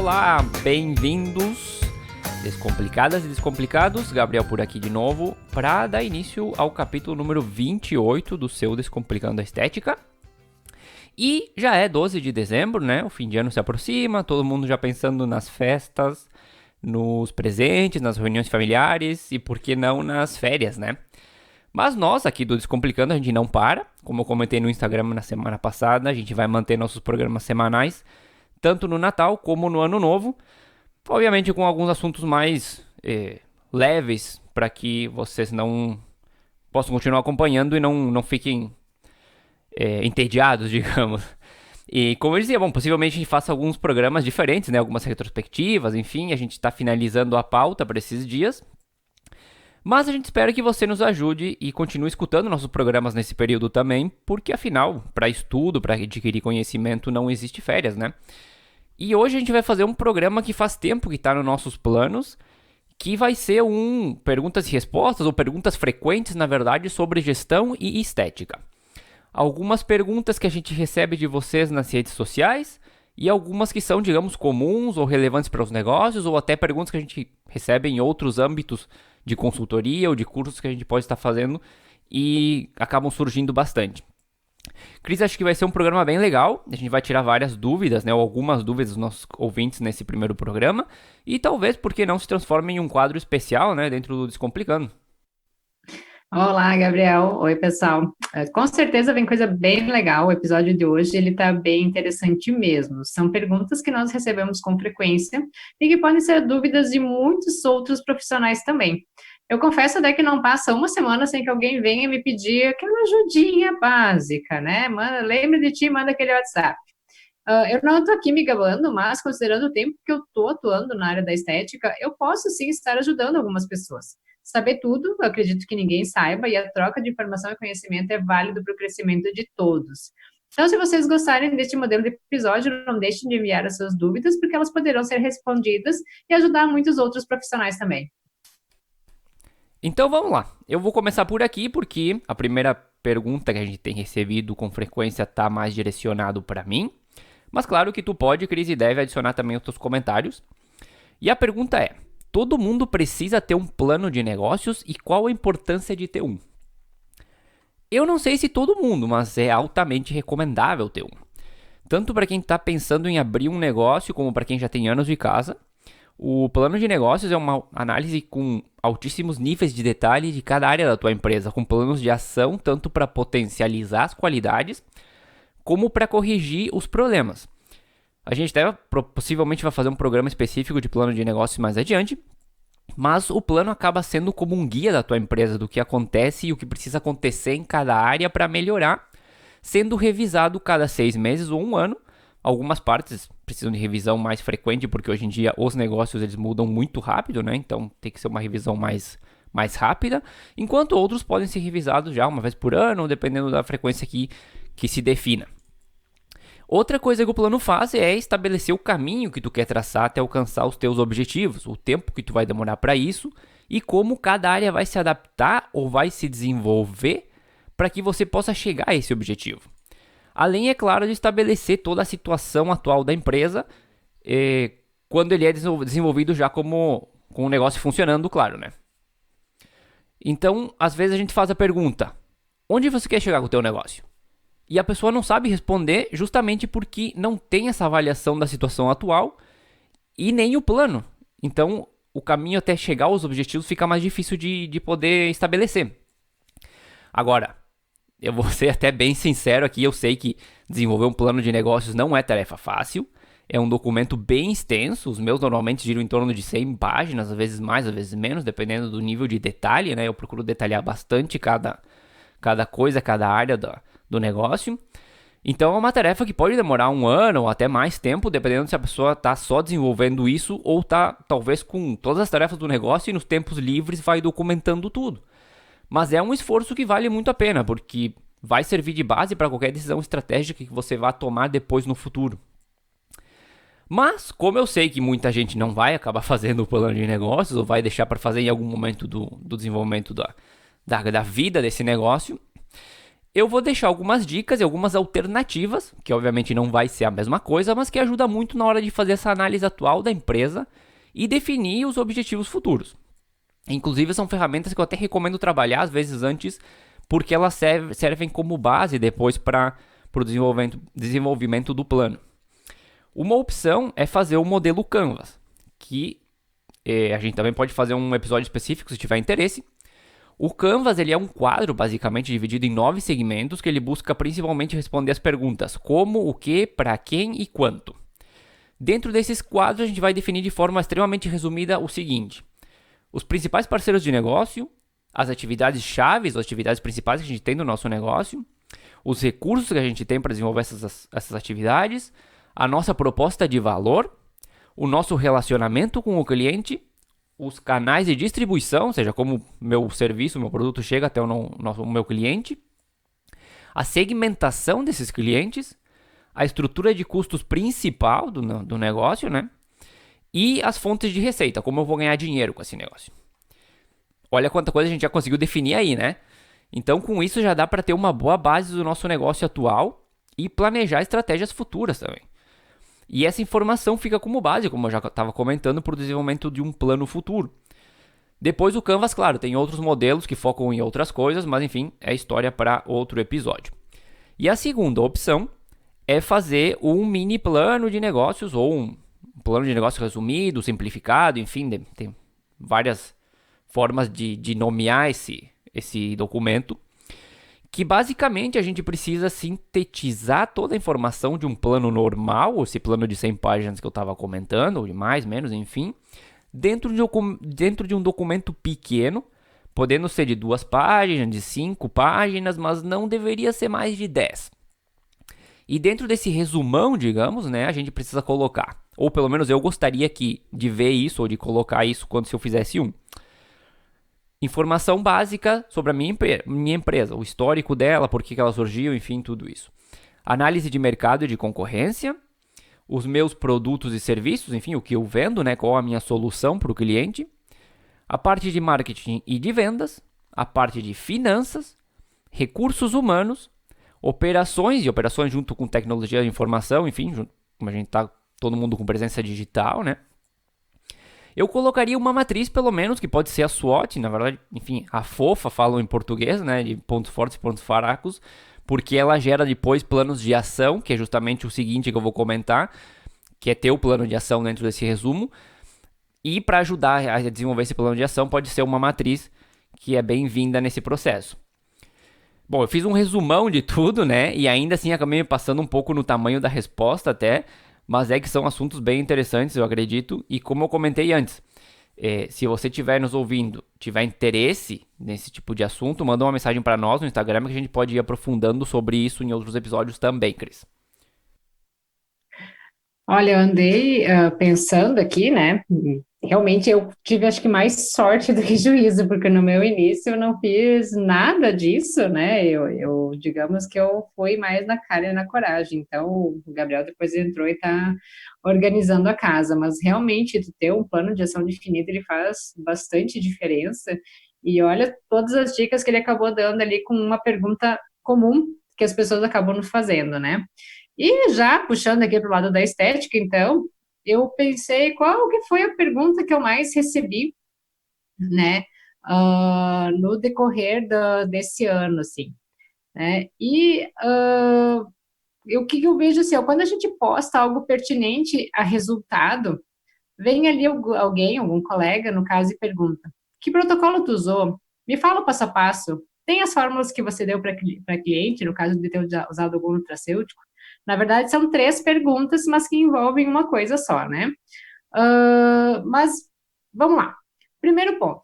Olá, bem-vindos, descomplicadas e descomplicados, Gabriel por aqui de novo, para dar início ao capítulo número 28 do seu Descomplicando a Estética. E já é 12 de dezembro, né? O fim de ano se aproxima, todo mundo já pensando nas festas, nos presentes, nas reuniões familiares e, por que não, nas férias, né? Mas nós aqui do Descomplicando a gente não para, como eu comentei no Instagram na semana passada, a gente vai manter nossos programas semanais, tanto no Natal como no Ano Novo, obviamente com alguns assuntos mais leves, para que vocês não possam continuar acompanhando e não fiquem entediados, digamos. E como eu dizia, bom, possivelmente a gente faça alguns programas diferentes, né? Algumas retrospectivas, enfim, a gente está finalizando a pauta para esses dias. Mas a gente espera que você nos ajude e continue escutando nossos programas nesse período também, porque afinal, para estudo, para adquirir conhecimento, não existe férias, né? E hoje a gente vai fazer um programa que faz tempo que está nos nossos planos, que vai ser um perguntas e respostas, ou perguntas frequentes, na verdade, sobre gestão e estética. Algumas perguntas que a gente recebe de vocês nas redes sociais e algumas que são, digamos, comuns ou relevantes para os negócios, ou até perguntas que a gente recebe em outros âmbitos de consultoria ou de cursos que a gente pode estar fazendo e acabam surgindo bastante. Cris, acho que vai ser um programa bem legal, a gente vai tirar várias dúvidas, né, ou algumas dúvidas dos nossos ouvintes nesse primeiro programa, e talvez, por que não, se transforme em um quadro especial, né, dentro do Descomplicando. Olá, Gabriel. Oi, pessoal. Com certeza vem coisa bem legal. O episódio de hoje, ele tá bem interessante mesmo. São perguntas que nós recebemos com frequência e que podem ser dúvidas de muitos outros profissionais também. Eu confesso até que não passa uma semana sem que alguém venha me pedir aquela ajudinha básica, né? Lembre de ti, manda aquele WhatsApp. Eu não estou aqui me gabando, mas considerando o tempo que eu estou atuando na área da estética, eu posso sim estar ajudando algumas pessoas. Saber tudo, eu acredito que ninguém saiba, e a troca de informação e conhecimento é válido para o crescimento de todos. Então, se vocês gostarem deste modelo de episódio, não deixem de enviar as suas dúvidas, porque elas poderão ser respondidas e ajudar muitos outros profissionais também. Então vamos lá, eu vou começar por aqui porque a primeira pergunta que a gente tem recebido com frequência está mais direcionado para mim, mas claro que tu pode, Cris, e deve adicionar também os teus comentários. E a pergunta é: todo mundo precisa ter um plano de negócios e qual a importância de ter um? Eu não sei se todo mundo, mas é altamente recomendável ter um. Tanto para quem está pensando em abrir um negócio, como para quem já tem anos de casa. O plano de negócios é uma análise com altíssimos níveis de detalhe de cada área da tua empresa, com planos de ação tanto para potencializar as qualidades, como para corrigir os problemas. A gente até possivelmente vai fazer um programa específico de plano de negócios mais adiante, mas o plano acaba sendo como um guia da tua empresa, do que acontece e o que precisa acontecer em cada área para melhorar, sendo revisado cada 6 meses ou um ano. Algumas partes precisam de revisão mais frequente, porque hoje em dia os negócios eles mudam muito rápido, né? Então tem que ser uma revisão mais rápida, enquanto outros podem ser revisados já uma vez por ano, dependendo da frequência que se defina. Outra coisa que o plano faz é estabelecer o caminho que tu quer traçar até alcançar os teus objetivos, o tempo que tu vai demorar para isso e como cada área vai se adaptar ou vai se desenvolver para que você possa chegar a esse objetivo. Além, é claro, de estabelecer toda a situação atual da empresa, quando ele é desenvolvido já com o negócio funcionando, claro, né? Então, às vezes a gente faz a pergunta: onde você quer chegar com o teu negócio? E a pessoa não sabe responder justamente porque não tem essa avaliação da situação atual e nem o plano. Então, o caminho até chegar aos objetivos fica mais difícil de poder estabelecer. Agora, eu vou ser até bem sincero aqui, eu sei que desenvolver um plano de negócios não é tarefa fácil, é um documento bem extenso, os meus normalmente giram em torno de 100 páginas, às vezes mais, às vezes menos, dependendo do nível de detalhe, né? Eu procuro detalhar bastante cada coisa, cada área do negócio. Então é uma tarefa que pode demorar um ano ou até mais tempo, dependendo se a pessoa está só desenvolvendo isso ou está talvez com todas as tarefas do negócio e nos tempos livres vai documentando tudo. Mas é um esforço que vale muito a pena, porque vai servir de base para qualquer decisão estratégica que você vá tomar depois no futuro. Mas, como eu sei que muita gente não vai acabar fazendo o plano de negócios, ou vai deixar para fazer em algum momento do desenvolvimento da vida desse negócio, Eu vou deixar algumas dicas e algumas alternativas, que obviamente não vai ser a mesma coisa, mas que ajuda muito na hora de fazer essa análise atual da empresa e definir os objetivos futuros. Inclusive, são ferramentas que eu até recomendo trabalhar, às vezes antes, porque elas servem como base depois para o desenvolvimento do plano. Uma opção é fazer o modelo Canvas, que a gente também pode fazer um episódio específico se tiver interesse. O Canvas ele é um quadro basicamente dividido em 9 segmentos que ele busca principalmente responder as perguntas como, o que, para quem e quanto. Dentro desses quadros a gente vai definir de forma extremamente resumida o seguinte: os principais parceiros de negócio, as atividades chaves, as atividades principais que a gente tem no nosso negócio, os recursos que a gente tem para desenvolver essas atividades, a nossa proposta de valor, o nosso relacionamento com o cliente, os canais de distribuição, ou seja, como meu serviço, meu produto chega até o meu cliente, a segmentação desses clientes, a estrutura de custos principal do negócio, né? E as fontes de receita, como eu vou ganhar dinheiro com esse negócio. Olha quanta coisa a gente já conseguiu definir aí, né? Então, com isso já dá para ter uma boa base do nosso negócio atual e planejar estratégias futuras também. E essa informação fica como base, como eu já estava comentando, para o desenvolvimento de um plano futuro. Depois o Canvas, claro, tem outros modelos que focam em outras coisas, mas enfim, é história para outro episódio. E a segunda opção é fazer um mini plano de negócios ou um plano de negócio resumido, simplificado, enfim, tem várias formas de nomear esse documento, que basicamente a gente precisa sintetizar toda a informação de um plano normal, esse plano de 100 páginas que eu estava comentando, ou de mais, menos, enfim, dentro de um documento pequeno, podendo ser de 2 páginas, de 5 páginas, mas não deveria ser mais de 10. E dentro desse resumão, digamos, né, a gente precisa colocar, ou pelo menos eu gostaria de ver isso, ou de colocar isso quando se eu fizesse um. Informação básica sobre a minha empresa, o histórico dela, por que ela surgiu, enfim, tudo isso. Análise de mercado e de concorrência, os meus produtos e serviços, enfim, o que eu vendo, né, qual a minha solução para o cliente, a parte de marketing e de vendas, a parte de finanças, recursos humanos, operações junto com tecnologia de informação, enfim, como a gente está todo mundo com presença digital, né? Eu colocaria uma matriz, pelo menos, que pode ser a SWOT, na verdade, enfim, a FOFA falam em português, né, de pontos fortes e pontos fracos, porque ela gera depois planos de ação, que é justamente o seguinte que eu vou comentar, que é ter o plano de ação dentro desse resumo, e para ajudar a desenvolver esse plano de ação pode ser uma matriz que é bem-vinda nesse processo. Bom, eu fiz um resumão de tudo, né, e ainda assim acabei me passando um pouco no tamanho da resposta até, mas é que são assuntos bem interessantes, eu acredito, e como eu comentei antes, se você estiver nos ouvindo, tiver interesse nesse tipo de assunto, manda uma mensagem para nós no Instagram que a gente pode ir aprofundando sobre isso em outros episódios também, Cris. Olha, eu andei pensando aqui, né? Realmente eu tive, acho que, mais sorte do que juízo, porque no meu início eu não fiz nada disso, né? Digamos que eu fui mais na cara e na coragem. Então, o Gabriel depois entrou e está organizando a casa, mas realmente tu ter um plano de ação definido, ele faz bastante diferença. E olha todas as dicas que ele acabou dando ali com uma pergunta comum que as pessoas acabam nos fazendo, né? E já puxando aqui para o lado da estética, então, eu pensei qual que foi a pergunta que eu mais recebi, né, no decorrer desse ano, assim, né? E o que eu vejo assim, ó, quando a gente posta algo pertinente a resultado, vem ali alguém, algum colega, no caso, e pergunta: que protocolo tu usou? Me fala o passo a passo. Tem as fórmulas que você deu para cliente, no caso de ter usado algum nutracêutico? Na verdade, são 3 perguntas, mas que envolvem uma coisa só, né? Mas vamos lá. Primeiro ponto.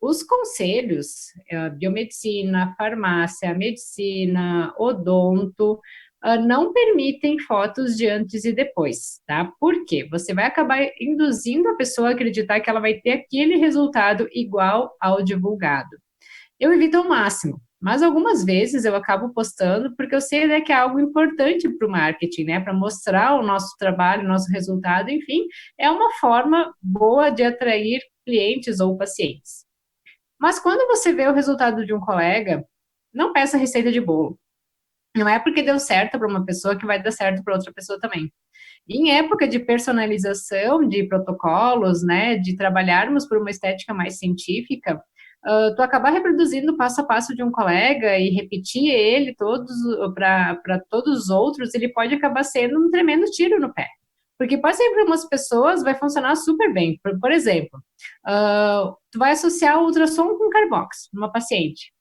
Os conselhos, biomedicina, farmácia, medicina, odonto, não permitem fotos de antes e depois, tá? Por quê? Você vai acabar induzindo a pessoa a acreditar que ela vai ter aquele resultado igual ao divulgado. Eu evito ao máximo, mas algumas vezes eu acabo postando porque eu sei, né, que é algo importante para o marketing, né? Para mostrar o nosso trabalho, o nosso resultado, enfim, é uma forma boa de atrair clientes ou pacientes. Mas quando você vê o resultado de um colega, não peça receita de bolo. Não é porque deu certo para uma pessoa que vai dar certo para outra pessoa também. Em época de personalização de protocolos, né, de trabalharmos por uma estética mais científica, tu acabar reproduzindo o passo a passo de um colega e repetir ele todos para todos os outros, ele pode acabar sendo um tremendo tiro no pé. Porque pode ser que para algumas pessoas vai funcionar super bem. Por exemplo, tu vai associar o ultrassom com carbox numa paciente.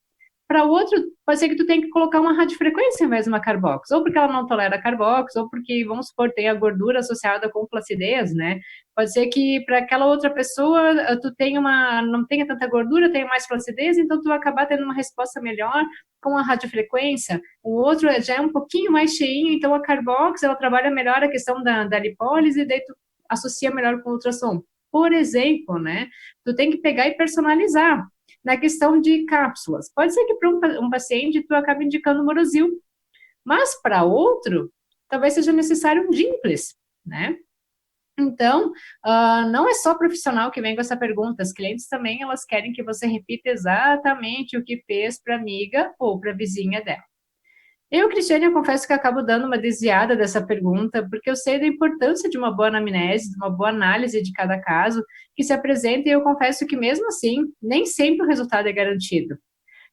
Para o outro, pode ser que tu tenha que colocar uma radiofrequência em vez de uma carbox, ou porque ela não tolera carbox, ou porque, vamos supor, tem a gordura associada com flacidez, né? Pode ser que para aquela outra pessoa tu tenha não tenha tanta gordura, tenha mais flacidez, então tu vai acabar tendo uma resposta melhor com a radiofrequência. O outro já é um pouquinho mais cheinho, então a carbox ela trabalha melhor a questão da lipólise, e daí tu associa melhor com o ultrassom. Por exemplo, né? Tu tem que pegar e personalizar. Na questão de cápsulas, pode ser que para um paciente tu acabe indicando Morosil, mas para outro, talvez seja necessário um Dimples, né? Então, não é só profissional que vem com essa pergunta, as clientes também, elas querem que você repita exatamente o que fez para amiga ou para vizinha dela. Eu, Cristiane, eu confesso que eu acabo dando uma desviada dessa pergunta, porque eu sei da importância de uma boa anamnese, de uma boa análise de cada caso que se apresenta, e eu confesso que, mesmo assim, nem sempre o resultado é garantido.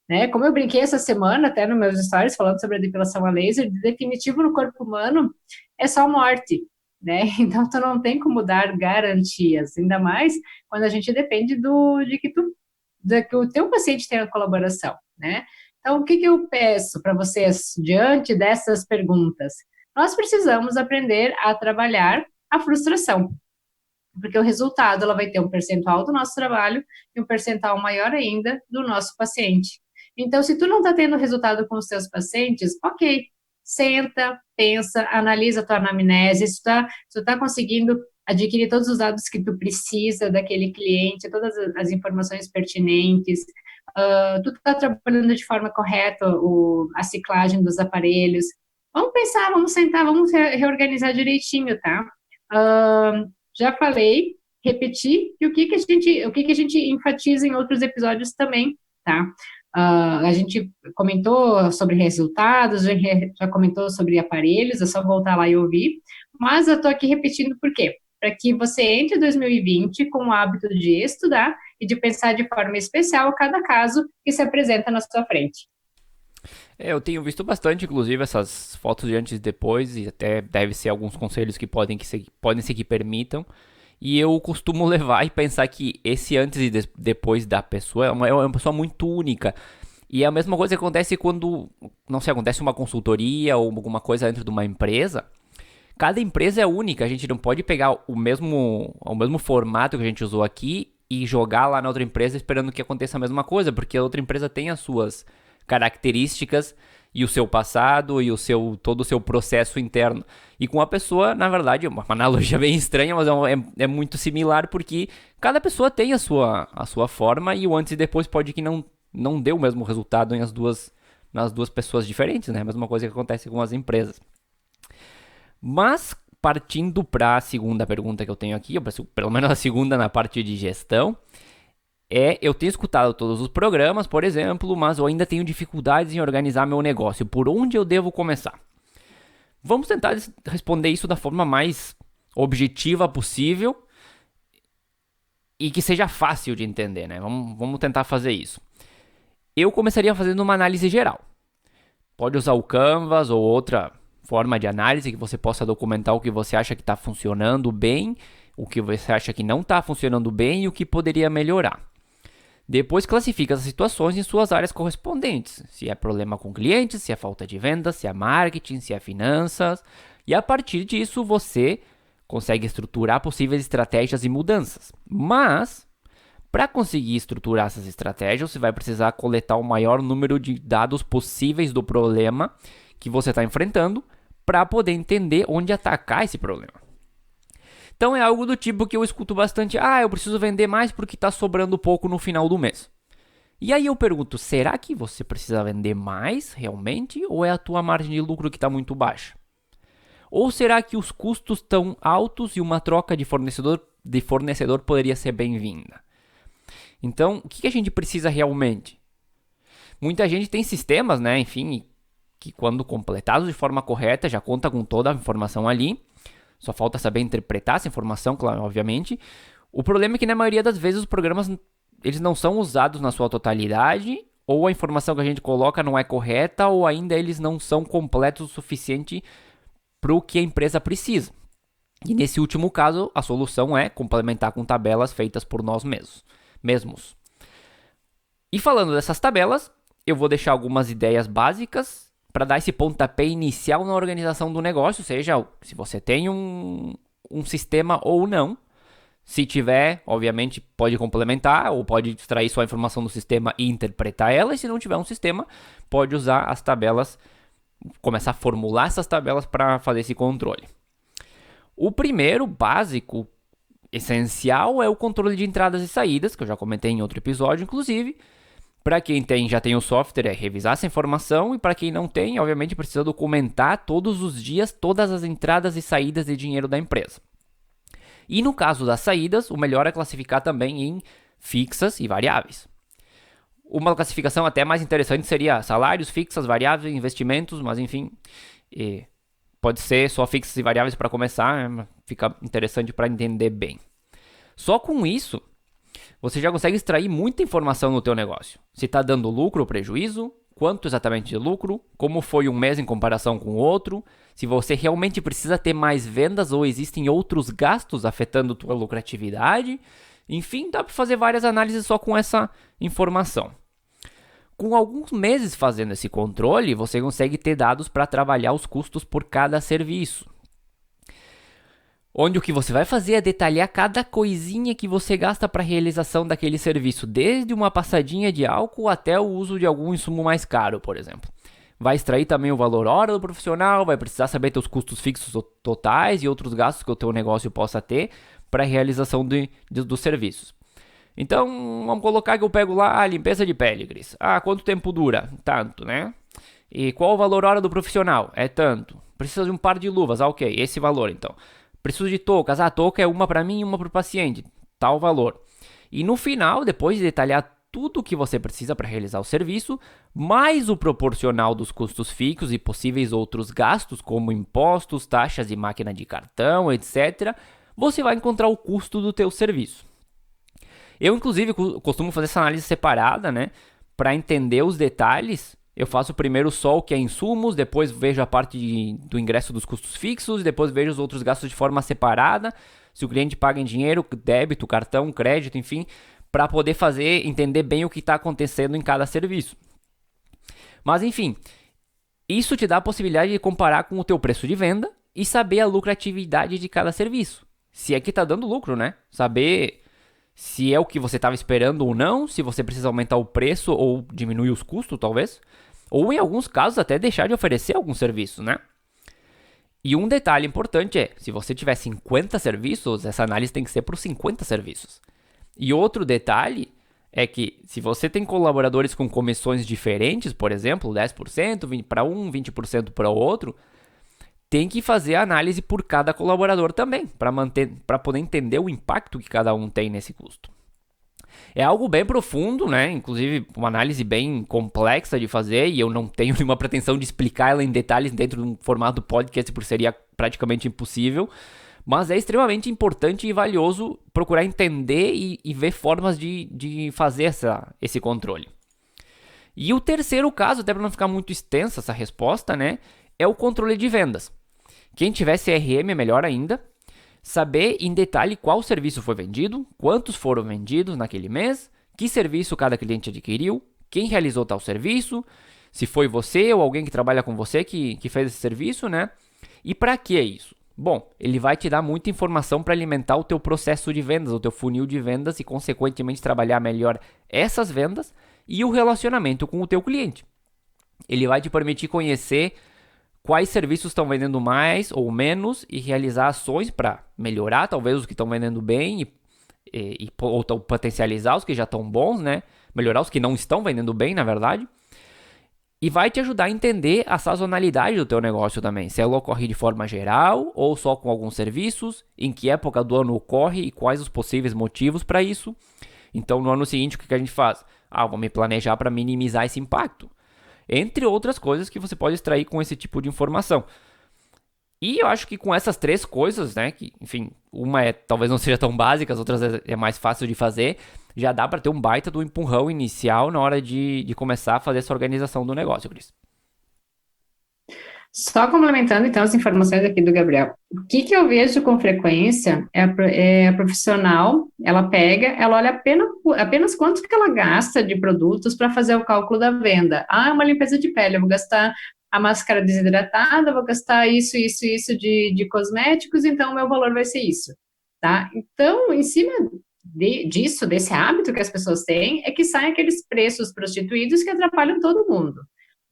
Né? Como eu brinquei essa semana, até nos meus stories, falando sobre a depilação a laser, de definitivo no corpo humano é só morte. Né? Então, tu não tem como dar garantias, ainda mais quando a gente depende de que o teu paciente tenha colaboração, né? Então, o que eu peço para vocês diante dessas perguntas? Nós precisamos aprender a trabalhar a frustração, porque o resultado ela vai ter um percentual do nosso trabalho e um percentual maior ainda do nosso paciente. Então, se tu não está tendo resultado com os teus pacientes, ok, senta, pensa, analisa a tua anamnese, se tu tá conseguindo adquirir todos os dados que tu precisa daquele cliente, todas as informações pertinentes, tu está trabalhando de forma correta a ciclagem dos aparelhos. Vamos pensar, vamos sentar, vamos reorganizar direitinho, tá? Já falei, repetir, e o que a gente enfatiza em outros episódios também, tá? A gente comentou sobre resultados, já comentou sobre aparelhos, é só voltar lá e ouvir, mas eu tô aqui repetindo por quê? Para que você entre em 2020 com o hábito de estudar e de pensar de forma especial cada caso que se apresenta na sua frente. Eu tenho visto bastante, inclusive, essas fotos de antes e depois, e até deve ser alguns conselhos que podem ser que permitam. E eu costumo levar e pensar que esse antes e depois da pessoa é uma pessoa muito única. E é a mesma coisa que acontece quando, não sei, acontece uma consultoria ou alguma coisa dentro de uma empresa. Cada empresa é única, a gente não pode pegar o mesmo formato que a gente usou aqui e jogar lá na outra empresa esperando que aconteça a mesma coisa, porque a outra empresa tem as suas características e o seu passado e todo o seu processo interno. E com a pessoa, na verdade, é uma analogia bem estranha, mas é muito similar, porque cada pessoa tem a sua forma e o antes e depois pode que não dê o mesmo resultado nas duas pessoas diferentes, né? A mesma coisa que acontece com as empresas. Mas, partindo para a segunda pergunta que eu tenho aqui, pelo menos a segunda na parte de gestão, eu tenho escutado todos os programas, por exemplo, mas eu ainda tenho dificuldades em organizar meu negócio. Por onde eu devo começar? Vamos tentar responder isso da forma mais objetiva possível e que seja fácil de entender, né? Vamos tentar fazer isso. Eu começaria fazendo uma análise geral. Pode usar o Canvas ou outra forma de análise que você possa documentar o que você acha que está funcionando bem, o que você acha que não está funcionando bem e o que poderia melhorar. Depois classifica as situações em suas áreas correspondentes. Se é problema com clientes, se é falta de vendas, se é marketing, se é finanças. E a partir disso você consegue estruturar possíveis estratégias e mudanças. Mas, para conseguir estruturar essas estratégias, você vai precisar coletar o maior número de dados possíveis do problema que você está enfrentando para poder entender onde atacar esse problema. Então é algo do tipo que eu escuto bastante, eu preciso vender mais porque está sobrando pouco no final do mês. E aí eu pergunto, será que você precisa vender mais realmente ou é a tua margem de lucro que está muito baixa? Ou será que os custos estão altos e uma troca de fornecedor poderia ser bem-vinda? Então, o que a gente precisa realmente? Muita gente tem sistemas, né, enfim, que quando completados de forma correta, já conta com toda a informação ali. Só falta saber interpretar essa informação, claro, obviamente. O problema é que na maioria das vezes os programas eles não são usados na sua totalidade, ou a informação que a gente coloca não é correta, ou ainda eles não são completos o suficiente para o que a empresa precisa. E nesse último caso, a solução é complementar com tabelas feitas por nós mesmos. E falando dessas tabelas, eu vou deixar algumas ideias básicas para dar esse pontapé inicial na organização do negócio, seja se você tem um sistema ou não. Se tiver, obviamente, pode complementar ou pode extrair sua informação do sistema e interpretar ela. E se não tiver um sistema, pode usar as tabelas, começar a formular essas tabelas para fazer esse controle. O primeiro, básico, essencial, é o controle de entradas e saídas, que eu já comentei em outro episódio, inclusive. Para quem já tem o software, é revisar essa informação. E para quem não tem, obviamente, precisa documentar todos os dias todas as entradas e saídas de dinheiro da empresa. E no caso das saídas, o melhor é classificar também em fixas e variáveis. Uma classificação até mais interessante seria salários, fixas, variáveis, investimentos, mas enfim, pode ser só fixas e variáveis para começar, fica interessante para entender bem. Só com isso, você já consegue extrair muita informação no teu negócio. Se está dando lucro ou prejuízo, quanto exatamente de lucro, como foi um mês em comparação com o outro, se você realmente precisa ter mais vendas ou existem outros gastos afetando tua lucratividade. Enfim, dá para fazer várias análises só com essa informação. Com alguns meses fazendo esse controle, você consegue ter dados para trabalhar os custos por cada serviço. Onde o que você vai fazer é detalhar cada coisinha que você gasta para a realização daquele serviço, desde uma passadinha de álcool até o uso de algum insumo mais caro, por exemplo. Vai extrair também o valor hora do profissional, vai precisar saber teus custos fixos totais e outros gastos que o teu negócio possa ter para a realização dos serviços. Então, vamos colocar que eu pego lá a limpeza de pele, Cris. Quanto tempo dura? Tanto, né? E qual o valor hora do profissional? É tanto. Precisa de um par de luvas? Ok, esse valor então. Preciso de toucas. A touca é uma para mim e uma para o paciente. Tal valor. E no final, depois de detalhar tudo o que você precisa para realizar o serviço, mais o proporcional dos custos fixos e possíveis outros gastos, como impostos, taxas de máquina de cartão, etc., você vai encontrar o custo do teu serviço. Eu, inclusive, costumo fazer essa análise separada, né? Para entender os detalhes, eu faço primeiro só o que é insumos, depois vejo a parte do ingresso dos custos fixos, depois vejo os outros gastos de forma separada, se o cliente paga em dinheiro, débito, cartão, crédito, enfim, para poder entender bem o que está acontecendo em cada serviço. Mas enfim, isso te dá a possibilidade de comparar com o teu preço de venda e saber a lucratividade de cada serviço. Se é que está dando lucro, né? Saber se é o que você estava esperando ou não, se você precisa aumentar o preço ou diminuir os custos, talvez. Ou em alguns casos até deixar de oferecer algum serviço, né? E um detalhe importante é, se você tiver 50 serviços, essa análise tem que ser para os 50 serviços. E outro detalhe é que se você tem colaboradores com comissões diferentes, por exemplo, 10% para um, 20% para o outro, tem que fazer a análise por cada colaborador também, para poder entender o impacto que cada um tem nesse custo. É algo bem profundo, né? Inclusive uma análise bem complexa de fazer, e eu não tenho nenhuma pretensão de explicar ela em detalhes dentro de um formato podcast, porque seria praticamente impossível. Mas é extremamente importante e valioso procurar entender e ver formas de fazer esse controle. E o terceiro caso, até para não ficar muito extensa essa resposta, né, é o controle de vendas. Quem tiver CRM é melhor ainda. Saber em detalhe qual serviço foi vendido, quantos foram vendidos naquele mês, que serviço cada cliente adquiriu, quem realizou tal serviço, se foi você ou alguém que trabalha com você que fez esse serviço, né? E para que é isso? Bom, ele vai te dar muita informação para alimentar o teu processo de vendas, o teu funil de vendas e, consequentemente, trabalhar melhor essas vendas e o relacionamento com o teu cliente. Ele vai te permitir conhecer quais serviços estão vendendo mais ou menos e realizar ações para melhorar, talvez, os que estão vendendo bem ou potencializar os que já estão bons, né? Melhorar os que não estão vendendo bem, na verdade. E vai te ajudar a entender a sazonalidade do teu negócio também. Se ela ocorre de forma geral ou só com alguns serviços, em que época do ano ocorre e quais os possíveis motivos para isso. Então, no ano seguinte, o que a gente faz? Vou me planejar para minimizar esse impacto. entre outras coisas que você pode extrair com esse tipo de informação. E eu acho que com essas três coisas, né, que, enfim, uma talvez não seja tão básica, as outras é mais fácil de fazer, já dá para ter um baita do empurrão inicial na hora de começar a fazer essa organização do negócio, Cris. Só complementando, então, as informações aqui do Gabriel. O que eu vejo com frequência é a profissional, ela pega, ela olha apenas quanto que ela gasta de produtos para fazer o cálculo da venda. Ah, uma limpeza de pele, eu vou gastar a máscara desidratada, vou gastar isso de cosméticos, então o meu valor vai ser isso, tá? Então, em cima disso, desse hábito que as pessoas têm, é que saem aqueles preços prostituídos que atrapalham todo mundo,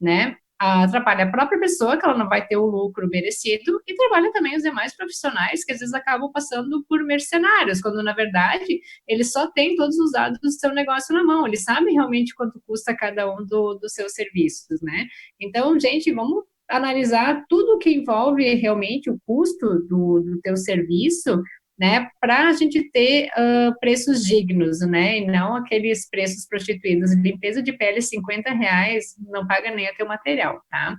né? Atrapalha a própria pessoa, que ela não vai ter o lucro merecido, e trabalha também os demais profissionais, que às vezes acabam passando por mercenários, quando na verdade eles só têm todos os dados do seu negócio na mão, eles sabem realmente quanto custa cada um dos seus serviços, né? Então, gente, vamos analisar tudo que envolve realmente o custo do teu serviço, né, para a gente ter preços dignos, né, e não aqueles preços prostituídos. Limpeza de pele, R$ 50, não paga nem o teu material, tá?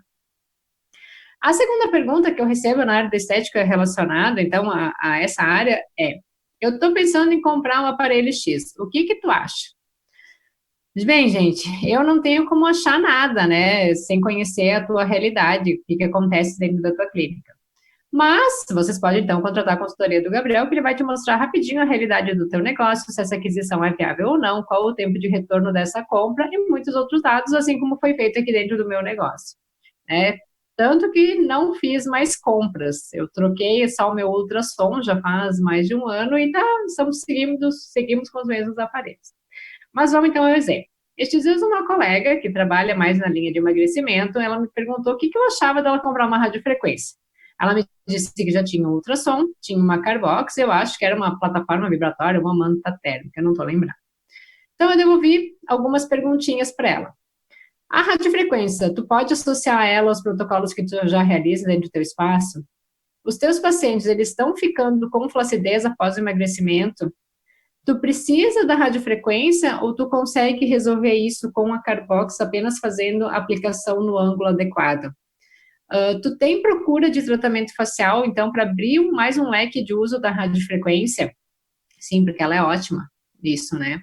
A segunda pergunta que eu recebo na área da estética relacionada, então, a essa área eu estou pensando em comprar um aparelho X, o que tu acha? Bem, gente, eu não tenho como achar nada, né, sem conhecer a tua realidade, o que acontece dentro da tua clínica. Mas vocês podem, então, contratar a consultoria do Gabriel, que ele vai te mostrar rapidinho a realidade do teu negócio, se essa aquisição é viável ou não, qual o tempo de retorno dessa compra e muitos outros dados, assim como foi feito aqui dentro do meu negócio. Tanto que não fiz mais compras. Eu troquei só o meu ultrassom já faz mais de um ano e seguimos com os mesmos aparelhos. Mas vamos, então, ao exemplo. Estes dias, uma colega que trabalha mais na linha de emagrecimento, ela me perguntou o que eu achava dela comprar uma radiofrequência. Ela me disse que já tinha um ultrassom, tinha uma Carbox, eu acho que era uma plataforma vibratória, uma manta térmica, não estou lembrando. Então, eu devolvi algumas perguntinhas para ela. A radiofrequência, tu pode associar ela aos protocolos que tu já realiza dentro do teu espaço? Os teus pacientes, eles estão ficando com flacidez após o emagrecimento? Tu precisa da radiofrequência ou tu consegue resolver isso com a Carbox apenas fazendo a aplicação no ângulo adequado? Tu tem procura de tratamento facial, então, para abrir mais um leque de uso da radiofrequência? Sim, porque ela é ótima, isso, né?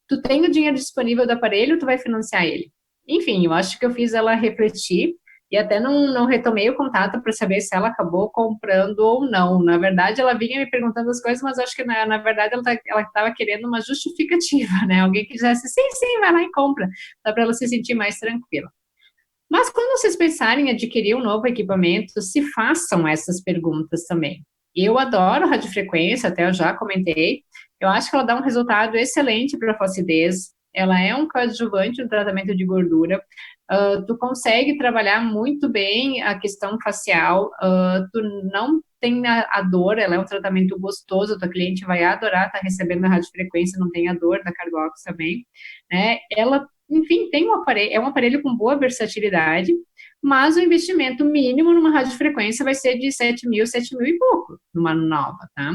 Tu tem o dinheiro disponível do aparelho, tu vai financiar ele? Enfim, eu acho que eu fiz ela refletir e até não retomei o contato para saber se ela acabou comprando ou não. Na verdade, ela vinha me perguntando as coisas, mas acho que, na verdade, ela estava querendo uma justificativa, né? Alguém que dissesse, sim, vai lá e compra, só para ela se sentir mais tranquila. Mas quando vocês pensarem em adquirir um novo equipamento, se façam essas perguntas também. Eu adoro radiofrequência, até eu já comentei. Eu acho que ela dá um resultado excelente para a flacidez. Ela é um coadjuvante no tratamento de gordura. Tu consegue trabalhar muito bem a questão facial. Tu não tem a dor, ela é um tratamento gostoso. A tua cliente vai adorar estar recebendo a radiofrequência, não tem a dor da Carbox também, né? Ela, enfim, é um aparelho com boa versatilidade, mas o investimento mínimo numa radiofrequência vai ser de 7 mil e pouco, numa nova, tá?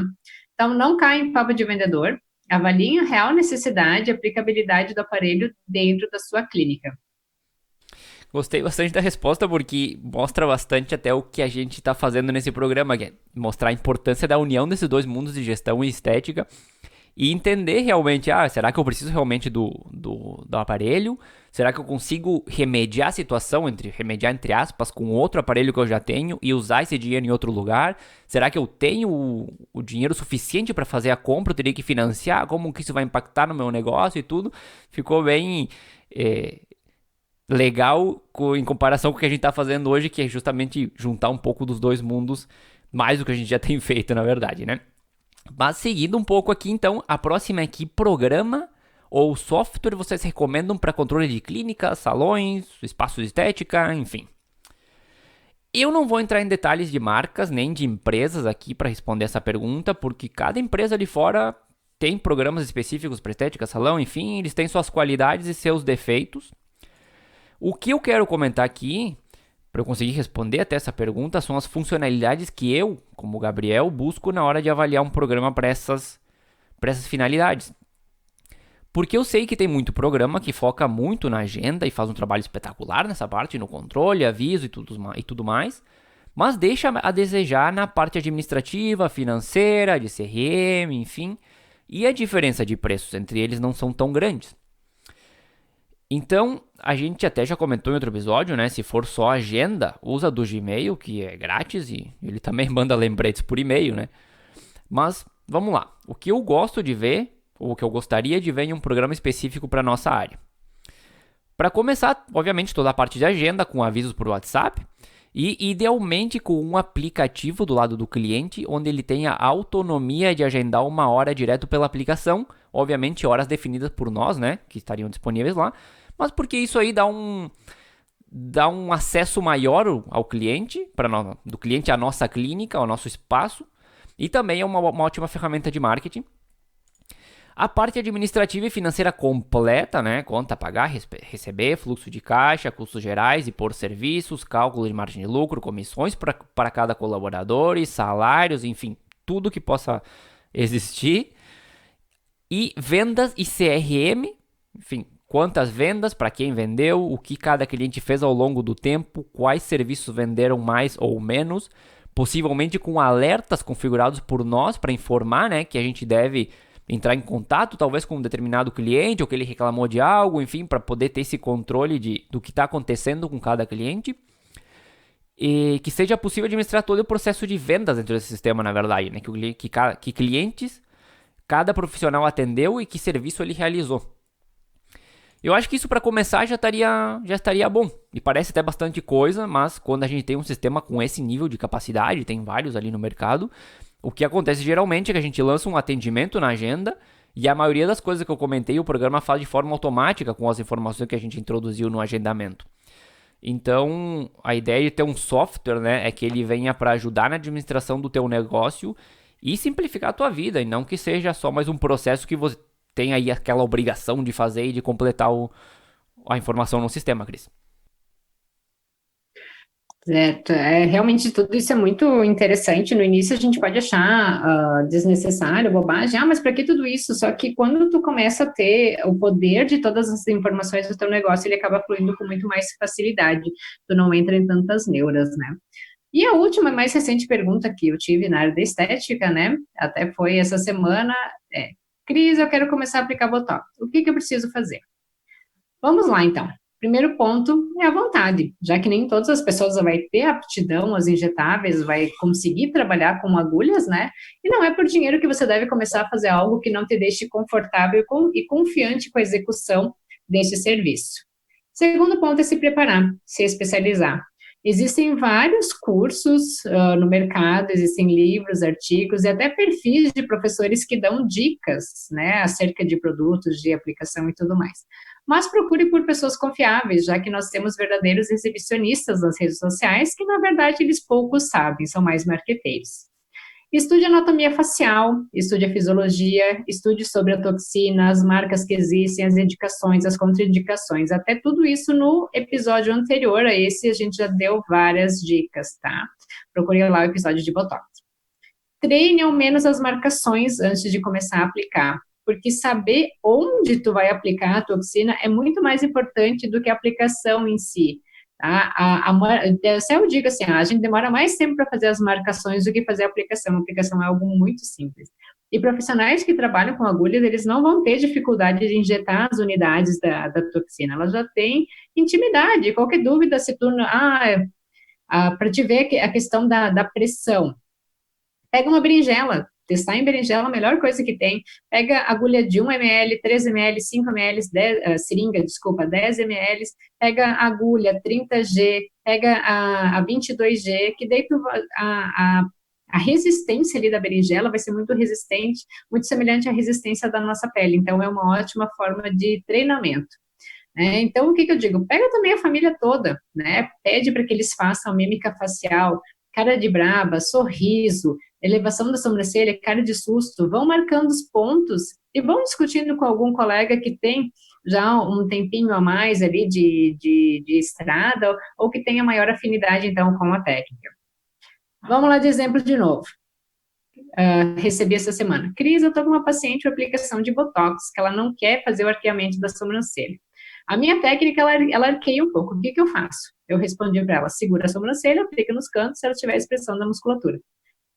Então, não cai em papo de vendedor, avalie a real necessidade e aplicabilidade do aparelho dentro da sua clínica. Gostei bastante da resposta porque mostra bastante até o que a gente está fazendo nesse programa, que é mostrar a importância da união desses dois mundos de gestão e estética e entender realmente, será que eu preciso realmente do aparelho? Será que eu consigo remediar a situação, remediar entre aspas, com outro aparelho que eu já tenho e usar esse dinheiro em outro lugar? Será que eu tenho o dinheiro suficiente para fazer a compra? Eu teria que financiar? Como que isso vai impactar no meu negócio e tudo? Ficou bem legal em comparação com o que a gente está fazendo hoje, que é justamente juntar um pouco dos dois mundos, mais do que a gente já tem feito, na verdade, né? Mas seguindo um pouco aqui, então, a próxima é que programa ou software vocês recomendam para controle de clínicas, salões, espaços de estética, enfim. Eu não vou entrar em detalhes de marcas nem de empresas aqui para responder essa pergunta, porque cada empresa de fora tem programas específicos para estética, salão, enfim, eles têm suas qualidades e seus defeitos. O que eu quero comentar aqui, para eu conseguir responder até essa pergunta, são as funcionalidades que eu, como Gabriel, busco na hora de avaliar um programa para essas finalidades. Porque eu sei que tem muito programa que foca muito na agenda e faz um trabalho espetacular nessa parte, no controle, aviso e tudo mais, mas deixa a desejar na parte administrativa, financeira, de CRM, enfim, e a diferença de preços entre eles não são tão grandes. Então, a gente até já comentou em outro episódio, né? Se for só agenda, usa do Gmail, que é grátis e ele também manda lembretes por e-mail, né? Mas, vamos lá. O que eu gosto de ver, ou o que eu gostaria de ver em um programa específico para nossa área. Para começar, obviamente, toda a parte de agenda com avisos por WhatsApp e, idealmente, com um aplicativo do lado do cliente, onde ele tenha a autonomia de agendar uma hora direto pela aplicação, obviamente horas definidas por nós, né, que estariam disponíveis lá, mas porque isso aí dá um acesso maior ao cliente, do cliente à nossa clínica, ao nosso espaço, e também é uma ótima ferramenta de marketing. A parte administrativa e financeira completa, né? Conta a pagar, receber, fluxo de caixa, custos gerais e por serviços, cálculo de margem de lucro, comissões para cada colaborador e salários, enfim, tudo que possa existir. E vendas e CRM, enfim, quantas vendas, para quem vendeu, o que cada cliente fez ao longo do tempo, quais serviços venderam mais ou menos, possivelmente com alertas configurados por nós para informar, né, que a gente deve entrar em contato talvez com um determinado cliente ou que ele reclamou de algo, enfim, para poder ter esse controle do que está acontecendo com cada cliente e que seja possível administrar todo o processo de vendas dentro desse sistema, na verdade, né? Que clientes cada profissional atendeu e que serviço ele realizou. Eu acho que isso para começar já estaria bom. E parece até bastante coisa, mas quando a gente tem um sistema com esse nível de capacidade, tem vários ali no mercado, o que acontece geralmente é que a gente lança um atendimento na agenda e a maioria das coisas que eu comentei o programa faz de forma automática com as informações que a gente introduziu no agendamento. Então, a ideia de ter um software, né, é que ele venha para ajudar na administração do teu negócio e simplificar a tua vida, e não que seja só mais um processo que você tem aí aquela obrigação de fazer e de completar a informação no sistema, Cris. Certo, realmente tudo isso é muito interessante. No início a gente pode achar desnecessário, bobagem, mas para que tudo isso? Só que quando tu começa a ter o poder de todas as informações do teu negócio, ele acaba fluindo com muito mais facilidade. Tu não entra em tantas neuras, né? E a última, mais recente pergunta que eu tive na área da estética, né? Até foi essa semana, Cris, eu quero começar a aplicar Botox. O que eu preciso fazer? Vamos lá, então. Primeiro ponto é a vontade, já que nem todas as pessoas vai ter aptidão aos injetáveis, vai conseguir trabalhar com agulhas, né? E não é por dinheiro que você deve começar a fazer algo que não te deixe confortável e confiante com a execução desse serviço. Segundo ponto é se preparar, se especializar. Existem vários cursos no mercado, existem livros, artigos e até perfis de professores que dão dicas, né, acerca de produtos, de aplicação e tudo mais. Mas procure por pessoas confiáveis, já que nós temos verdadeiros exibicionistas nas redes sociais, que na verdade eles poucos sabem, são mais marqueteiros. Estude anatomia facial, estude a fisiologia, estude sobre a toxina, as marcas que existem, as indicações, as contraindicações, até tudo isso no episódio anterior a esse a gente já deu várias dicas, tá? Procure lá o episódio de Botox. Treine ao menos as marcações antes de começar a aplicar, porque saber onde tu vai aplicar a toxina é muito mais importante do que a aplicação em si. Tá? Eu digo assim, a gente demora mais tempo para fazer as marcações do que fazer a aplicação. A aplicação é algo muito simples. E profissionais que trabalham com agulhas, eles não vão ter dificuldade de injetar as unidades da toxina. Elas já têm intimidade. Qualquer dúvida, se tu... para te ver a questão da pressão. Pega uma berinjela, testar em berinjela é a melhor coisa que tem. Pega agulha de 1 ml, 3 ml, 5 ml, seringa, desculpa, 10 ml, pega a agulha 30G, pega a 22G, que daí a resistência ali da berinjela vai ser muito resistente, muito semelhante à resistência da nossa pele. Então, é uma ótima forma de treinamento. Então, o que eu digo? Pega também a família toda, né? Pede para que eles façam mímica facial, cara de braba, sorriso, elevação da sobrancelha, cara de susto, vão marcando os pontos e vão discutindo com algum colega que tem já um tempinho a mais ali de estrada ou que tenha maior afinidade, então, com a técnica. Vamos lá de exemplo de novo. recebi essa semana. Cris, eu estou com uma paciente com aplicação de Botox, que ela não quer fazer o arqueamento da sobrancelha. A minha técnica, ela arqueia um pouco. O que eu faço? Eu respondi para ela, segura a sobrancelha, aplica nos cantos, se ela tiver expressão da musculatura.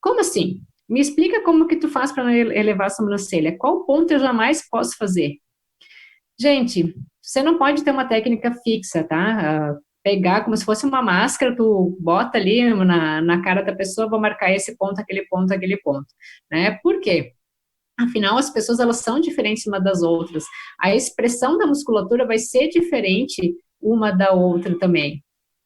Como assim? Me explica como que tu faz para elevar a sobrancelha. Qual ponto eu jamais posso fazer? Gente, você não pode ter uma técnica fixa, tá? Pegar como se fosse uma máscara, tu bota ali na cara da pessoa, vou marcar esse ponto, aquele ponto, né? Por quê? Afinal, as pessoas, elas são diferentes umas das outras. A expressão da musculatura vai ser diferente uma da outra também.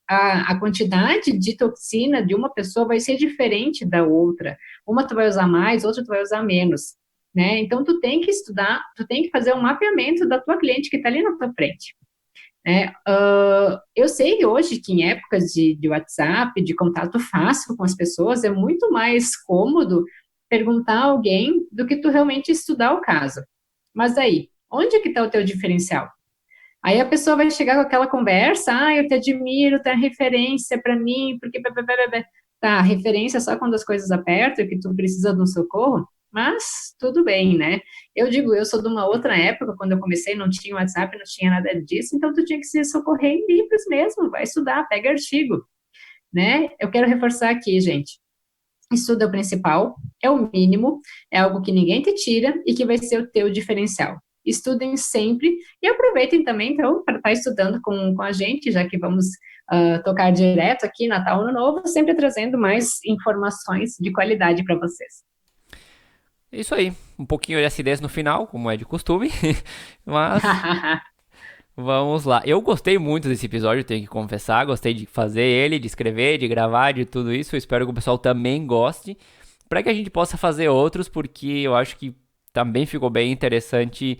A quantidade de toxina de uma pessoa vai ser diferente da outra. Uma tu vai usar mais, outra tu vai usar menos, né? Então, tu tem que estudar, tu tem que fazer um mapeamento da tua cliente que está ali na tua frente, né? Eu sei hoje que em épocas de WhatsApp, de contato fácil com as pessoas, é muito mais cômodo perguntar a alguém do que tu realmente estudar o caso. Mas aí, onde é que está o teu diferencial? Aí a pessoa vai chegar com aquela conversa, eu te admiro, tu é referência para mim, porque... Tá, referência só quando as coisas apertam e que tu precisa de um socorro, mas tudo bem, né? Eu digo, eu sou de uma outra época, quando eu comecei não tinha WhatsApp, não tinha nada disso, então tu tinha que se socorrer em livros mesmo, vai estudar, pega artigo, né? Eu quero reforçar aqui, gente, estudo é o principal, é o mínimo, é algo que ninguém te tira e que vai ser o teu diferencial. Estudem sempre e aproveitem também, então, para estar estudando com a gente, já que vamos tocar direto aqui, Natal, Ano Novo, sempre trazendo mais informações de qualidade para vocês. Isso aí, um pouquinho de acidez no final, como é de costume, mas vamos lá. Eu gostei muito desse episódio, tenho que confessar, gostei de fazer ele, de escrever, de gravar, de tudo isso. Eu espero que o pessoal também goste, para que a gente possa fazer outros, porque eu acho que também ficou bem interessante,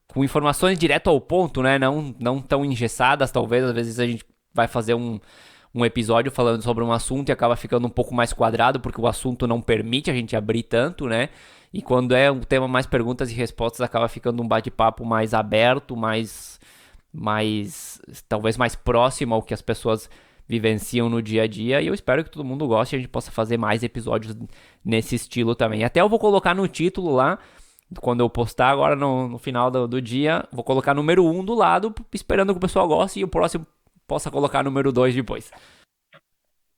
com informações direto ao ponto, né? Não tão engessadas, talvez. Às vezes a gente vai fazer um episódio falando sobre um assunto e acaba ficando um pouco mais quadrado, porque o assunto não permite a gente abrir tanto, né? E quando é um tema mais perguntas e respostas, acaba ficando um bate-papo mais aberto, talvez mais próximo ao que as pessoas vivenciam no dia a dia. E eu espero que todo mundo goste e a gente possa fazer mais episódios nesse estilo também. Até eu vou colocar no título lá, quando eu postar agora no final do dia, vou colocar número 1 do lado, esperando que o pessoal goste e o próximo possa colocar número 2 depois.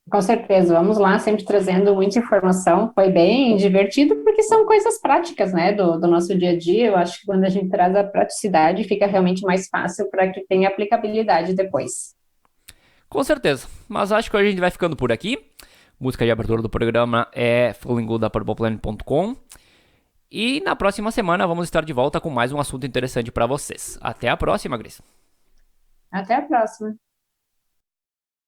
Com certeza, vamos lá, sempre trazendo muita informação. Foi bem divertido, porque são coisas práticas, né, do nosso dia a dia. Eu acho que quando a gente traz a praticidade, fica realmente mais fácil para que tenha aplicabilidade depois. Com certeza, mas acho que a gente vai ficando por aqui. Música de abertura do programa é Feeling Good da purpleplanet.com. E na próxima semana vamos estar de volta com mais um assunto interessante para vocês. Até a próxima, Gris. Até a próxima.